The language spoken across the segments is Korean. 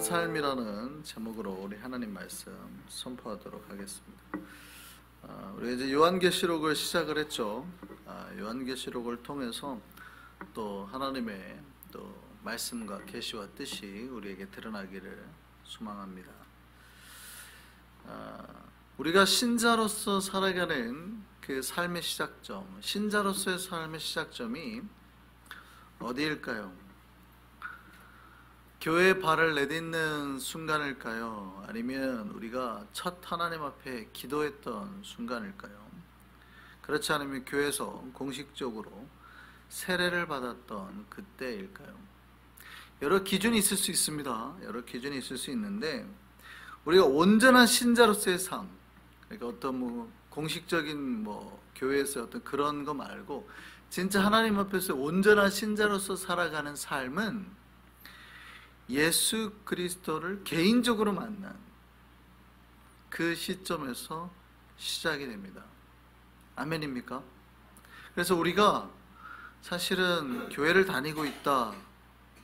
삶이라는 제목으로 우리 하나님 말씀 선포하도록 하겠습니다. 우리가 이제 요한계시록을 시작을 했죠. 요한계시록을 통해서 또 하나님의 또 말씀과 계시와 뜻이 우리에게 드러나기를 소망합니다. 우리가 신자로서 살아가는 그 삶의 시작점, 신자로서의 삶의 시작점이 어디일까요? 교회에 발을 내딛는 순간일까요? 아니면 우리가 첫 하나님 앞에 기도했던 순간일까요? 그렇지 않으면 교회에서 공식적으로 세례를 받았던 그때일까요? 여러 기준이 있을 수 있습니다. 여러 기준이 있을 수 있는데 우리가 온전한 신자로서의 삶, 그러니까 어떤 공식적인 교회에서 어떤 그런 거 말고 진짜 하나님 앞에서 온전한 신자로서 살아가는 삶은 예수 그리스도를 개인적으로 만난 그 시점에서 시작이 됩니다. 아멘입니까? 그래서 우리가 사실은 교회를 다니고 있다,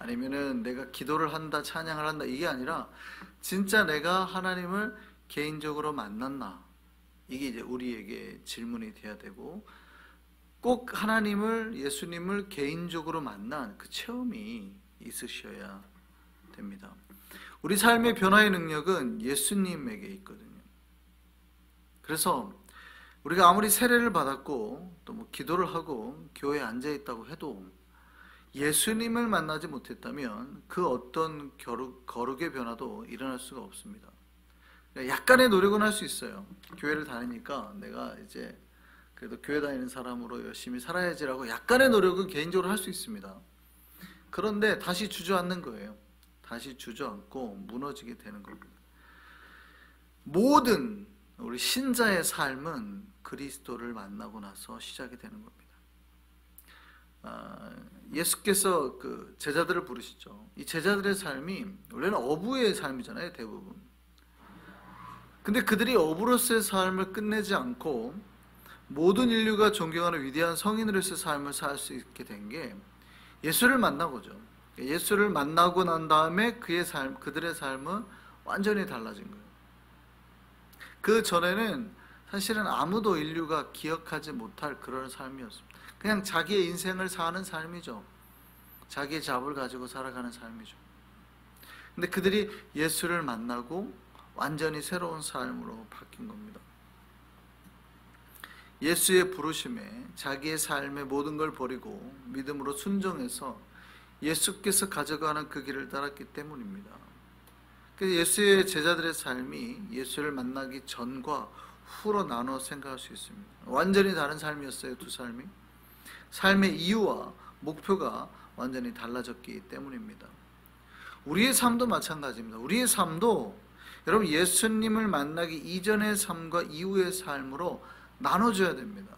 아니면은 내가 기도를 한다, 찬양을 한다, 이게 아니라 진짜 내가 하나님을 개인적으로 만났나, 이게 이제 우리에게 질문이 돼야 되고, 꼭 하나님을, 예수님을 개인적으로 만난 그 체험이 있으셔야 됩니다. 우리 삶의 변화의 능력은 예수님에게 있거든요. 그래서 우리가 아무리 세례를 받았고 또 기도를 하고 교회에 앉아 있다고 해도 예수님을 만나지 못했다면 그 어떤 거룩의 변화도 일어날 수가 없습니다. 약간의 노력은 할 수 있어요. 교회를 다니니까 내가 이제 그래도 교회 다니는 사람으로 열심히 살아야지라고 약간의 노력은 개인적으로 할 수 있습니다. 그런데 다시 주저앉는 거예요. 다시 주저앉고 무너지게 되는 겁니다. 모든 우리 신자의 삶은 그리스도를 만나고 나서 시작이 되는 겁니다. 예수께서 그 제자들을 부르시죠. 이 제자들의 삶이 원래는 어부의 삶이잖아요, 대부분. 근데 그들이 어부로서의 삶을 끝내지 않고 모든 인류가 존경하는 위대한 성인으로서의 삶을 살 수 있게 된 게 예수를 만나고죠. 예수를 만나고 난 다음에 그들의 삶은 완전히 달라진 거예요. 그 전에는 사실은 아무도 인류가 기억하지 못할 그런 삶이었습니다. 그냥 자기의 인생을 사는 삶이죠. 자기의 잡을 가지고 살아가는 삶이죠. 근데 그들이 예수를 만나고 완전히 새로운 삶으로 바뀐 겁니다. 예수의 부르심에 자기의 삶의 모든 걸 버리고 믿음으로 순종해서 예수께서 가져가는 그 길을 따랐기 때문입니다. 그래서 예수의 제자들의 삶이 예수를 만나기 전과 후로 나눠 생각할 수 있습니다. 완전히 다른 삶이었어요, 두 삶이. 삶의 이유와 목표가 완전히 달라졌기 때문입니다. 우리의 삶도 마찬가지입니다. 우리의 삶도 여러분 예수님을 만나기 이전의 삶과 이후의 삶으로 나눠져야 됩니다.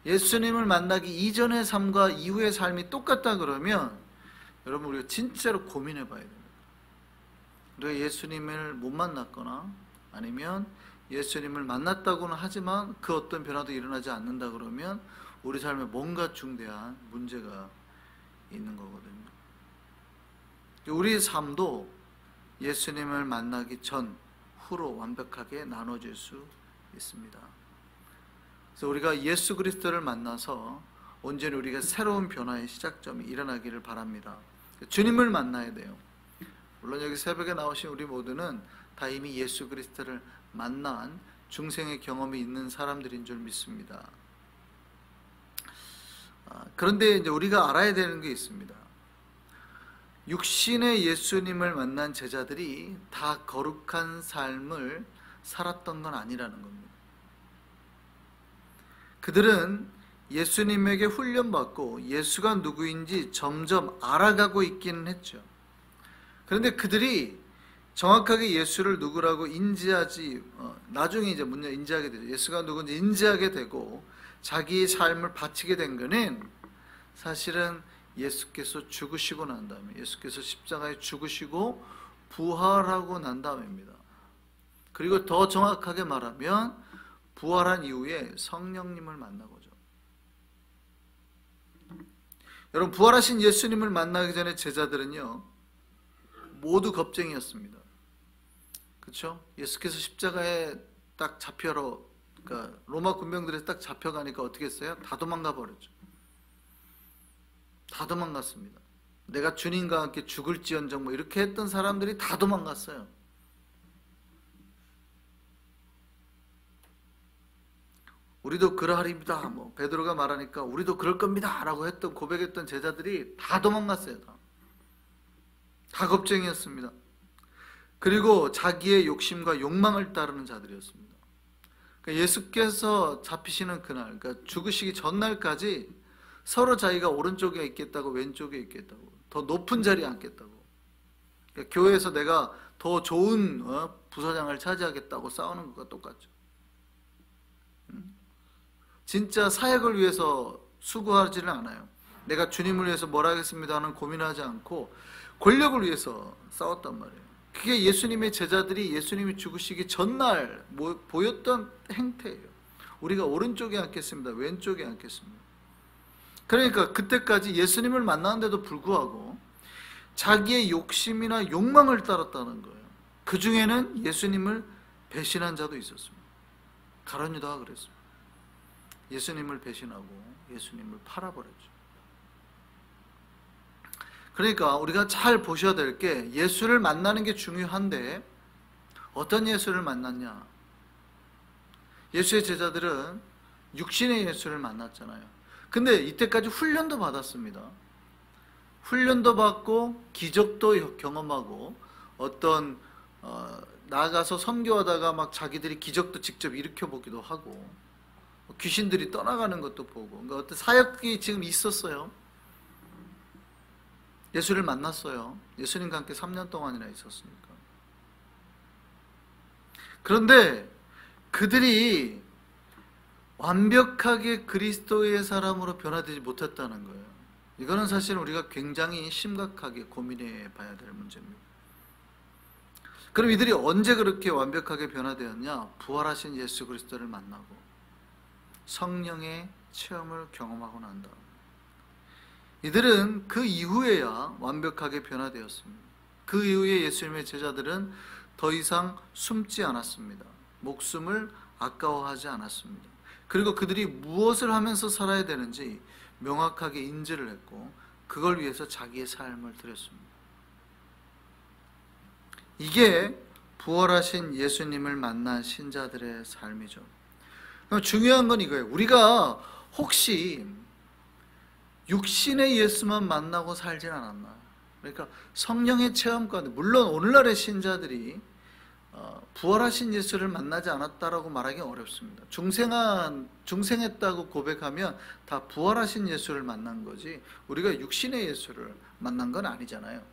예수님을 만나기 이전의 삶과 이후의 삶이 똑같다 그러면 여러분 우리가 진짜로 고민해 봐야 됩니다. 우리가 예수님을 못 만났거나 아니면 예수님을 만났다고는 하지만 그 어떤 변화도 일어나지 않는다 그러면 우리 삶에 뭔가 중대한 문제가 있는 거거든요. 우리의 삶도 예수님을 만나기 전, 후로 완벽하게 나눠질 수 있습니다. 그래서 우리가 예수 그리스도를 만나서 온전히 우리가 새로운 변화의 시작점이 일어나기를 바랍니다. 주님을 만나야 돼요. 물론 여기 새벽에 나오신 우리 모두는 다 이미 예수 그리스도를 만난 중생의 경험이 있는 사람들인 줄 믿습니다. 그런데 이제 우리가 알아야 되는 게 있습니다. 육신의 예수님을 만난 제자들이 다 거룩한 삶을 살았던 건 아니라는 겁니다. 그들은 예수님에게 훈련받고 예수가 누구인지 점점 알아가고 있기는 했죠. 그런데 그들이 정확하게 예수를 누구라고 나중에 이제 인지하게 되죠. 예수가 누군지 인지하게 되고 자기의 삶을 바치게 된 것은 사실은 예수께서 죽으시고 난 다음에, 예수께서 십자가에 죽으시고 부활하고 난 다음입니다. 그리고 더 정확하게 말하면 부활한 이후에 성령님을 만나고죠. 여러분 부활하신 예수님을 만나기 전에 제자들은요 모두 겁쟁이였습니다. 그렇죠? 예수께서 십자가에 딱 그러니까 로마 군병들에 딱 잡혀가니까 어떻게 했어요? 다 도망가 버렸죠. 다 도망갔습니다. 내가 주님과 함께 죽을지언정 뭐 이렇게 했던 사람들이 다 도망갔어요. 우리도 그러하리이다. 뭐 베드로가 말하니까 우리도 그럴 겁니다라고 했던 고백했던 제자들이 다 도망갔어요. 다 겁쟁이였습니다. 그리고 자기의 욕심과 욕망을 따르는 자들이었습니다. 그러니까 예수께서 잡히시는 그날, 그러니까 죽으시기 전날까지 서로 자기가 오른쪽에 있겠다고 왼쪽에 있겠다고 더 높은 자리에 앉겠다고, 그러니까 교회에서 내가 더 좋은 부서장을 차지하겠다고 싸우는 것과 똑같죠. 진짜 사역을 위해서 수고하지는 않아요. 내가 주님을 위해서 뭘 하겠습니다 하는 고민하지 않고 권력을 위해서 싸웠단 말이에요. 그게 예수님의 제자들이 예수님이 죽으시기 전날 보였던 행태예요. 우리가 오른쪽에 앉겠습니다, 왼쪽에 앉겠습니다. 그러니까 그때까지 예수님을 만났는데도 불구하고 자기의 욕심이나 욕망을 따랐다는 거예요. 그 중에는 예수님을 배신한 자도 있었습니다. 가룟 유다가 그랬습니다. 예수님을 배신하고 예수님을 팔아버렸죠. 그러니까 우리가 잘 보셔야 될 게, 예수를 만나는 게 중요한데 어떤 예수를 만났냐? 예수의 제자들은 육신의 예수를 만났잖아요. 근데 이때까지 훈련도 받았습니다. 훈련도 받고 기적도 경험하고 어떤 나아가서 선교하다가 막 자기들이 기적도 직접 일으켜 보기도 하고 귀신들이 떠나가는 것도 보고, 그러니까 어떤 사역이 지금 있었어요. 예수를 만났어요. 예수님과 함께 3년 동안이나 있었으니까. 그런데 그들이 완벽하게 그리스도의 사람으로 변화되지 못했다는 거예요. 이거는 사실 우리가 굉장히 심각하게 고민해 봐야 될 문제입니다. 그럼 이들이 언제 그렇게 완벽하게 변화되었냐? 부활하신 예수 그리스도를 만나고 성령의 체험을 경험하고 난 다음, 이들은 그 이후에야 완벽하게 변화되었습니다. 그 이후에 예수님의 제자들은 더 이상 숨지 않았습니다. 목숨을 아까워하지 않았습니다. 그리고 그들이 무엇을 하면서 살아야 되는지 명확하게 인지를 했고 그걸 위해서 자기의 삶을 드렸습니다. 이게 부활하신 예수님을 만난 신자들의 삶이죠. 중요한 건 이거예요. 우리가 혹시 육신의 예수만 만나고 살진 않았나? 그러니까 성령의 체험 가운데, 물론 오늘날의 신자들이 부활하신 예수를 만나지 않았다라고 말하기 어렵습니다. 중생했다고 고백하면 다 부활하신 예수를 만난 거지 우리가 육신의 예수를 만난 건 아니잖아요.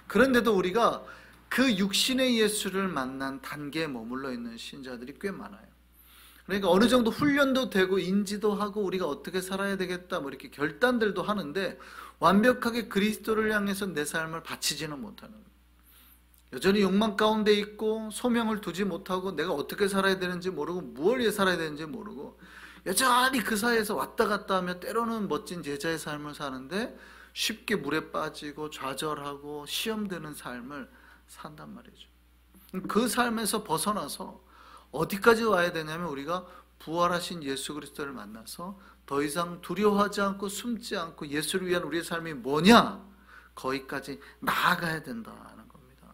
그런데도 우리가 그 육신의 예수를 만난 단계에 머물러 있는 신자들이 꽤 많아요. 그러니까 어느 정도 훈련도 되고 인지도 하고 우리가 어떻게 살아야 되겠다 뭐 이렇게 결단들도 하는데 완벽하게 그리스도를 향해서 내 삶을 바치지는 못하는 거예요. 여전히 욕망 가운데 있고 소명을 두지 못하고 내가 어떻게 살아야 되는지 모르고 무엇을 위해 살아야 되는지 모르고 여전히 그 사이에서 왔다 갔다 하며 때로는 멋진 제자의 삶을 사는데 쉽게 물에 빠지고 좌절하고 시험되는 삶을 산단 말이죠. 그 삶에서 벗어나서 어디까지 와야 되냐면 우리가 부활하신 예수 그리스도를 만나서 더 이상 두려워하지 않고 숨지 않고 예수를 위한 우리의 삶이 뭐냐? 거기까지 나아가야 된다는 겁니다.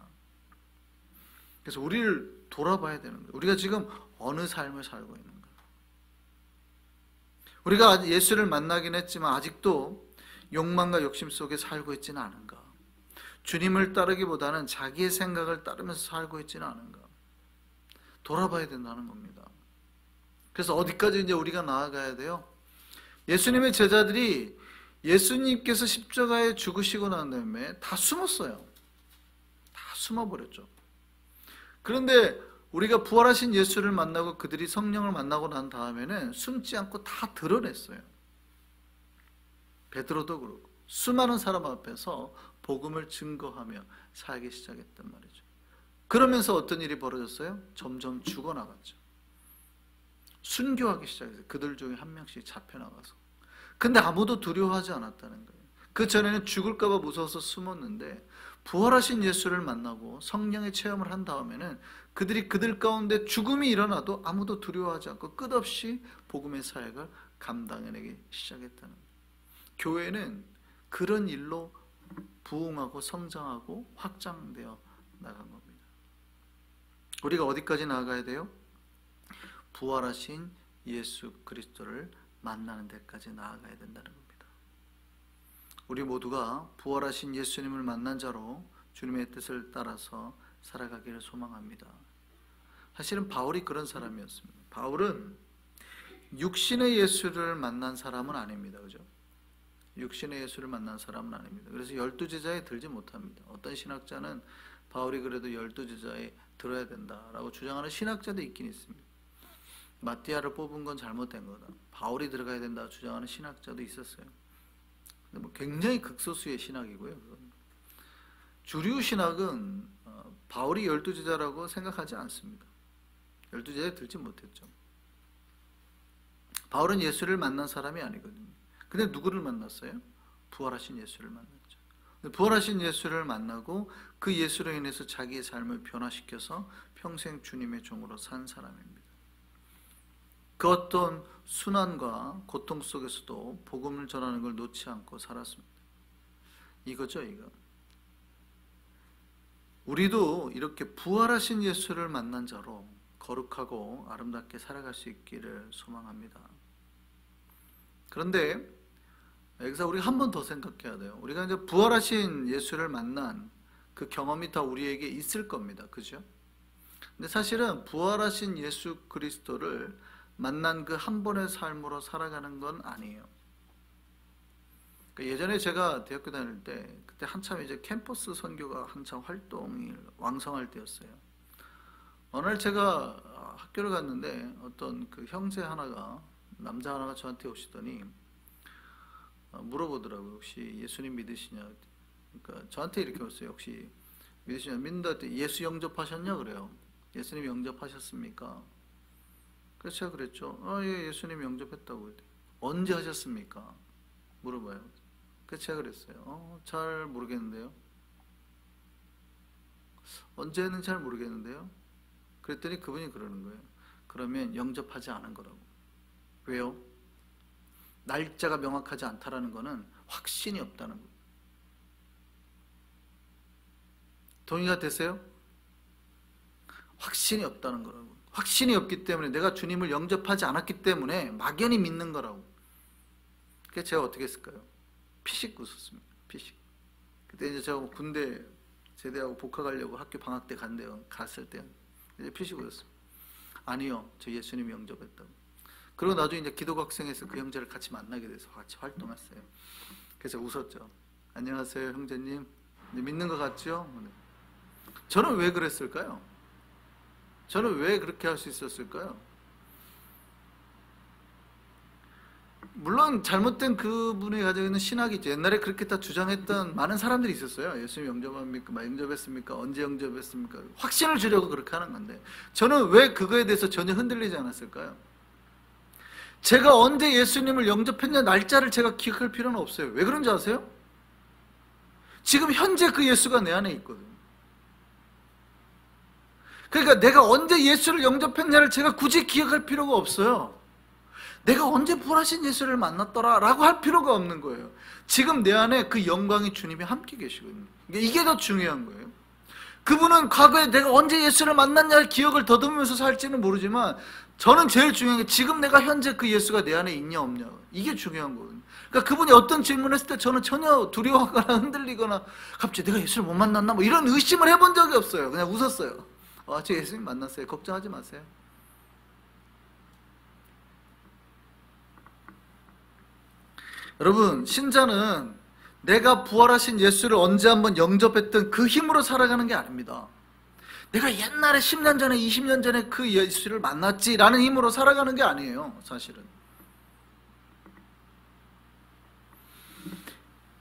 그래서 우리를 돌아봐야 되는 거예요. 우리가 지금 어느 삶을 살고 있는가? 우리가 예수를 만나긴 했지만 아직도 욕망과 욕심 속에 살고 있지는 않은가? 주님을 따르기보다는 자기의 생각을 따르면서 살고 있지는 않은가? 돌아봐야 된다는 겁니다. 그래서 어디까지 이제 우리가 나아가야 돼요? 예수님의 제자들이 예수님께서 십자가에 죽으시고 난 다음에 다 숨었어요. 다 숨어버렸죠. 그런데 우리가 부활하신 예수를 만나고 그들이 성령을 만나고 난 다음에는 숨지 않고 다 드러냈어요. 베드로도 그렇고 수많은 사람 앞에서 복음을 증거하며 살기 시작했단 말이죠. 그러면서 어떤 일이 벌어졌어요? 점점 죽어나갔죠. 순교하기 시작했어요. 그들 중에 한 명씩 잡혀나가서. 근데 아무도 두려워하지 않았다는 거예요. 그 전에는 죽을까 봐 무서워서 숨었는데 부활하신 예수를 만나고 성령의 체험을 한 다음에는 그들 가운데 죽음이 일어나도 아무도 두려워하지 않고 끝없이 복음의 사역을 감당해내기 시작했다는 거예요. 교회는 그런 일로 부흥하고 성장하고 확장되어 나간 겁니다. 우리가 어디까지 나아가야 돼요? 부활하신 예수 그리스도를 만나는 데까지 나아가야 된다는 겁니다. 우리 모두가 부활하신 예수님을 만난 자로 주님의 뜻을 따라서 살아가기를 소망합니다. 사실은 바울이 그런 사람이었습니다. 바울은 육신의 예수를 만난 사람은 아닙니다. 그죠? 육신의 예수를 만난 사람은 아닙니다. 그래서 12제자에 들지 못합니다. 어떤 신학자는 바울이 그래도 12제자에 들어야 된다라고 주장하는 신학자도 있긴 있습니다. 마띠아를 뽑은 건 잘못된 거다. 바울이 들어가야 된다 주장하는 신학자도 있었어요. 근데 뭐 굉장히 극소수의 신학이고요. 주류 신학은 바울이 12제자라고 생각하지 않습니다. 12제자에 들지 못했죠. 바울은 예수를 만난 사람이 아니거든요. 근데 누구를 만났어요? 부활하신 예수를 만났죠. 부활하신 예수를 만나고 그 예수로 인해서 자기의 삶을 변화시켜서 평생 주님의 종으로 산 사람입니다. 그 어떤 순환과 고통 속에서도 복음을 전하는 걸 놓지 않고 살았습니다. 이거죠, 이거. 우리도 이렇게 부활하신 예수를 만난 자로 거룩하고 아름답게 살아갈 수 있기를 소망합니다. 그런데 여기서 우리가 한 번 더 생각해야 돼요. 우리가 이제 부활하신 예수를 만난 그 경험이 다 우리에게 있을 겁니다. 그죠? 근데 사실은 부활하신 예수 그리스도를 만난 그 한 번의 삶으로 살아가는 건 아니에요. 예전에 제가 대학교 다닐 때 그때 한참 이제 캠퍼스 선교가 한참 활동이 왕성할 때였어요. 어느 날 제가 학교를 갔는데 어떤 그 형제 하나가 남자 하나가 저한테 오시더니 물어보더라고요. 혹시 예수님 믿으시냐? 그러니까 저한테 이렇게 왔어요. 혹시 믿으시냐? 믿는다 때 예수 영접하셨냐? 그래요. 예수님 영접하셨습니까? 그래서 제가 그랬죠. 예, 예수님 영접했다고. 언제 하셨습니까? 물어봐요. 그래서 제가 그랬어요. 잘 모르겠는데요. 언제는 잘 모르겠는데요. 그랬더니 그분이 그러는 거예요. 그러면 영접하지 않은 거라고. 왜요? 날짜가 명확하지 않다라는 거는 확신이 없다는 거예요. 동의가 되세요? 확신이 없다는 거라고. 확신이 없기 때문에 내가 주님을 영접하지 않았기 때문에 막연히 믿는 거라고. 그래서 제가 어떻게 했을까요? 피식 웃었습니다. 피식. 그때 이제 제가 군대 제대하고 복학하려고 학교 방학 때 갔을 때 이제 피식 웃었습니다. 아니요, 저 예수님 영접했다고. 그리고 나중에 이제 기독 학생에서 그 형제를 같이 만나게 돼서 같이 활동했어요. 그래서 웃었죠. 안녕하세요, 형제님. 믿는 것 같죠? 저는 왜 그랬을까요? 저는 왜 그렇게 할 수 있었을까요? 물론 잘못된 그분이 가지고 있는 신학이죠. 옛날에 그렇게 다 주장했던 많은 사람들이 있었어요. 예수님 영접합니까? 영접했습니까? 언제 영접했습니까? 확신을 주려고 그렇게 하는 건데 저는 왜 그거에 대해서 전혀 흔들리지 않았을까요? 제가 언제 예수님을 영접했냐 날짜를 제가 기억할 필요는 없어요. 왜 그런지 아세요? 지금 현재 그 예수가 내 안에 있거든요. 그러니까 내가 언제 예수를 영접했냐를 제가 굳이 기억할 필요가 없어요. 내가 언제 부활하신 예수를 만났더라 라고 할 필요가 없는 거예요. 지금 내 안에 그 영광의 주님이 함께 계시거든요. 이게 더 중요한 거예요. 그분은 과거에 내가 언제 예수를 만났냐를 기억을 더듬으면서 살지는 모르지만 저는 제일 중요한 게 지금 내가 현재 그 예수가 내 안에 있냐 없냐, 이게 중요한 거거든요. 그러니까 그분이 어떤 질문을 했을 때 저는 전혀 두려워하거나 흔들리거나 갑자기 내가 예수를 못 만났나 뭐 이런 의심을 해본 적이 없어요. 그냥 웃었어요. 저 예수님 만났어요. 걱정하지 마세요. 여러분, 신자는 내가 부활하신 예수를 언제 한번 영접했던 그 힘으로 살아가는 게 아닙니다. 내가 옛날에 10년 전에 20년 전에 그 예수를 만났지라는 힘으로 살아가는 게 아니에요. 사실은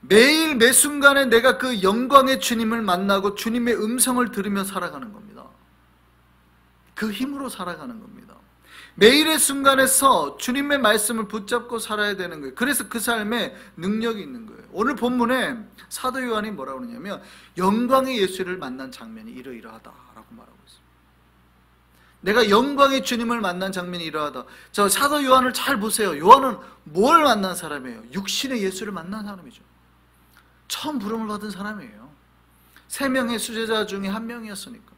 매일 매 순간에 내가 그 영광의 주님을 만나고 주님의 음성을 들으며 살아가는 겁니다. 그 힘으로 살아가는 겁니다. 매일의 순간에서 주님의 말씀을 붙잡고 살아야 되는 거예요. 그래서 그 삶에 능력이 있는 거예요. 오늘 본문에 사도 요한이 뭐라고 그러냐면 영광의 예수를 만난 장면이 이러이러하다라고 말하고 있어요. 내가 영광의 주님을 만난 장면이 이러하다. 저 사도 요한을 잘 보세요. 요한은 뭘 만난 사람이에요? 육신의 예수를 만난 사람이죠. 처음 부름을 받은 사람이에요. 3명의 수제자 중에 1명이었으니까.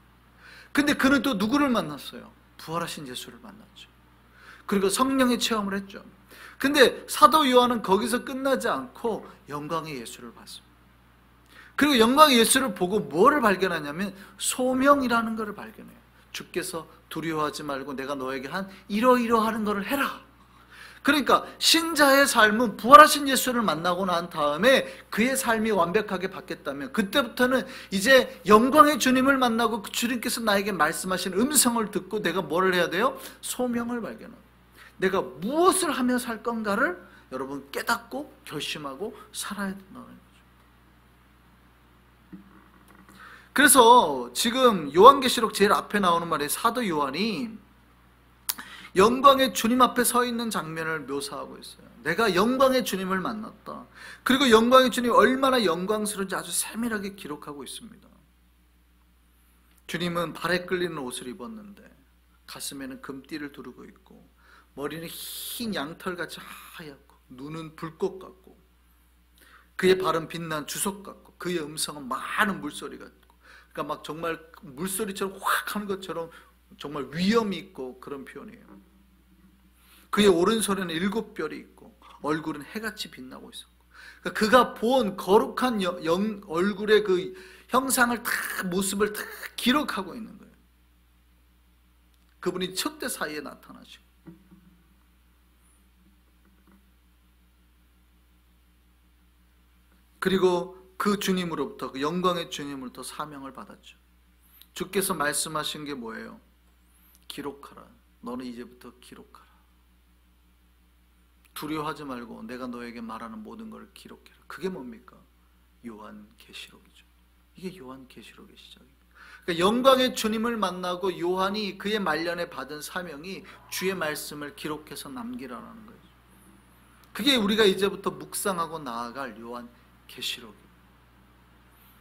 근데 그는 또 누구를 만났어요? 부활하신 예수를 만났죠. 그리고 성령의 체험을 했죠. 근데 사도 요한은 거기서 끝나지 않고 영광의 예수를 봤습니다. 그리고 영광의 예수를 보고 뭐를 발견하냐면 소명이라는 것을 발견해요. 주께서 두려워하지 말고 내가 너에게 한 이러이러하는 것을 해라. 그러니까 신자의 삶은 부활하신 예수를 만나고 난 다음에 그의 삶이 완벽하게 바뀌었다면 그때부터는 이제 영광의 주님을 만나고 그 주님께서 나에게 말씀하신 음성을 듣고 내가 뭘 해야 돼요? 소명을 발견하고 내가 무엇을 하며 살 건가를 여러분 깨닫고 결심하고 살아야 된다는 거죠. 그래서 지금 요한계시록 제일 앞에 나오는 말에 사도 요한이 영광의 주님 앞에 서 있는 장면을 묘사하고 있어요. 내가 영광의 주님을 만났다. 그리고 영광의 주님이 얼마나 영광스러운지 아주 세밀하게 기록하고 있습니다. 주님은 발에 끌리는 옷을 입었는데 가슴에는 금띠를 두르고 있고 머리는 흰 양털같이 하얗고 눈은 불꽃 같고 그의 발은 빛난 주석 같고 그의 음성은 많은 물소리 같고 그러니까 막 정말 물소리처럼 확 하는 것처럼 정말 위엄이 있고 그런 표현이에요. 그의 오른손에는 7별이 있고 얼굴은 해같이 빛나고 있었고 그러니까 그가 본 거룩한 얼굴의 그 형상을 다 모습을 다 기록하고 있는 거예요. 그분이 척대 사이에 나타나시고 그리고 그 주님으로부터 그 영광의 주님으로부터 사명을 받았죠. 주께서 말씀하신 게 뭐예요? 기록하라. 너는 이제부터 기록하라. 두려워하지 말고 내가 너에게 말하는 모든 걸 기록해라. 그게 뭡니까? 요한계시록이죠. 이게 요한계시록의 시작입니다. 그러니까 영광의 주님을 만나고 요한이 그의 말년에 받은 사명이 주의 말씀을 기록해서 남기라는 거예요. 그게 우리가 이제부터 묵상하고 나아갈 요한계시록이에요.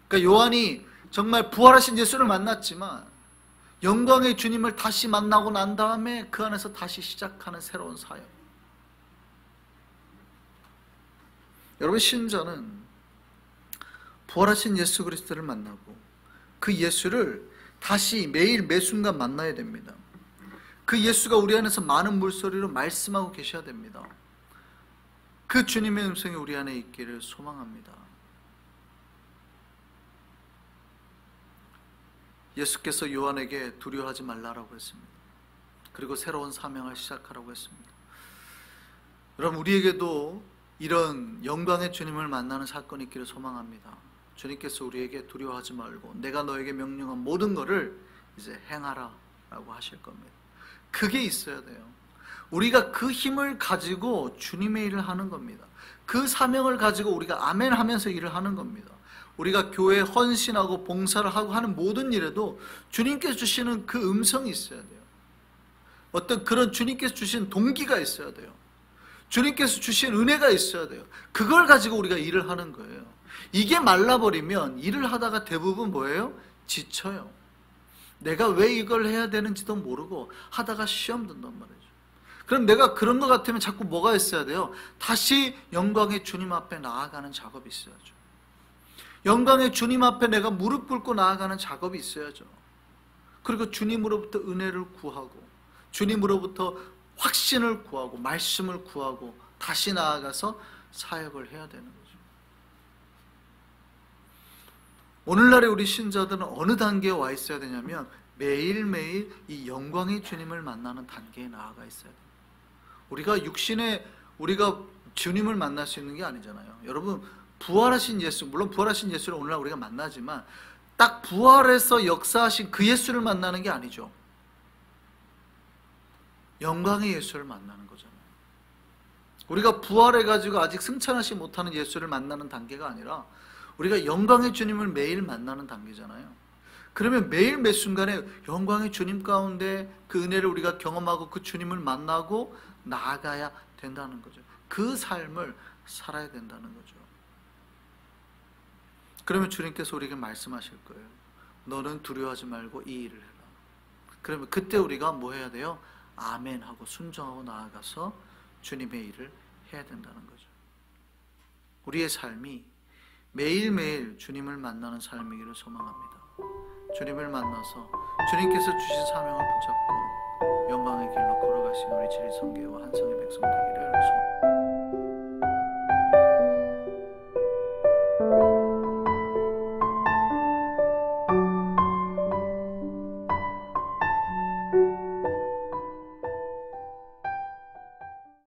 그러니까 요한이 정말 부활하신 예수를 만났지만 영광의 주님을 다시 만나고 난 다음에 그 안에서 다시 시작하는 새로운 사역. 여러분 신자는 부활하신 예수 그리스도를 만나고 그 예수를 다시 매일 매순간 만나야 됩니다. 그 예수가 우리 안에서 많은 물소리로 말씀하고 계셔야 됩니다. 그 주님의 음성이 우리 안에 있기를 소망합니다. 예수께서 요한에게 두려워하지 말라라고 했습니다. 그리고 새로운 사명을 시작하라고 했습니다. 여러분 우리에게도 이런 영광의 주님을 만나는 사건이 있기를 소망합니다. 주님께서 우리에게 두려워하지 말고 내가 너에게 명령한 모든 것을 이제 행하라 라고 하실 겁니다. 그게 있어야 돼요. 우리가 그 힘을 가지고 주님의 일을 하는 겁니다. 그 사명을 가지고 우리가 아멘 하면서 일을 하는 겁니다. 우리가 교회에 헌신하고 봉사를 하고 하는 모든 일에도 주님께서 주시는 그 음성이 있어야 돼요. 어떤 그런 주님께서 주신 동기가 있어야 돼요. 주님께서 주신 은혜가 있어야 돼요. 그걸 가지고 우리가 일을 하는 거예요. 이게 말라버리면 일을 하다가 대부분 뭐예요? 지쳐요. 내가 왜 이걸 해야 되는지도 모르고 하다가 시험 든단 말이죠. 그럼 내가 그런 것 같으면 자꾸 뭐가 있어야 돼요? 다시 영광의 주님 앞에 나아가는 작업이 있어야죠. 영광의 주님 앞에 내가 무릎 꿇고 나아가는 작업이 있어야죠. 그리고 주님으로부터 은혜를 구하고 주님으로부터 확신을 구하고 말씀을 구하고 다시 나아가서 사역을 해야 되는 거죠. 오늘날의 우리 신자들은 어느 단계에 와 있어야 되냐면 매일매일 이 영광의 주님을 만나는 단계에 나아가 있어야 돼요. 우리가 주님을 만날 수 있는 게 아니잖아요. 여러분 부활하신 예수, 물론 부활하신 예수를 오늘날 우리가 만나지만 딱 부활해서 역사하신 그 예수를 만나는 게 아니죠. 영광의 예수를 만나는 거잖아요. 우리가 부활해가지고 아직 승천하지 못하는 예수를 만나는 단계가 아니라 우리가 영광의 주님을 매일 만나는 단계잖아요. 그러면 매일 매 순간에 영광의 주님 가운데 그 은혜를 우리가 경험하고 그 주님을 만나고 나아가야 된다는 거죠. 그 삶을 살아야 된다는 거죠. 그러면 주님께서 우리에게 말씀하실 거예요. 너는 두려워하지 말고 이 일을 해라. 그러면 그때 우리가 뭐 해야 돼요? 아멘 하고 순종하고 나아가서 주님의 일을 해야 된다는 거죠. 우리의 삶이 매일매일 주님을 만나는 삶이기를 소망합니다. 주님을 만나서 주님께서 주신 사명을 붙잡고 영광의 길로 걸어가신 우리 지리성교회와 한성의 백성 되기를 소망합니다.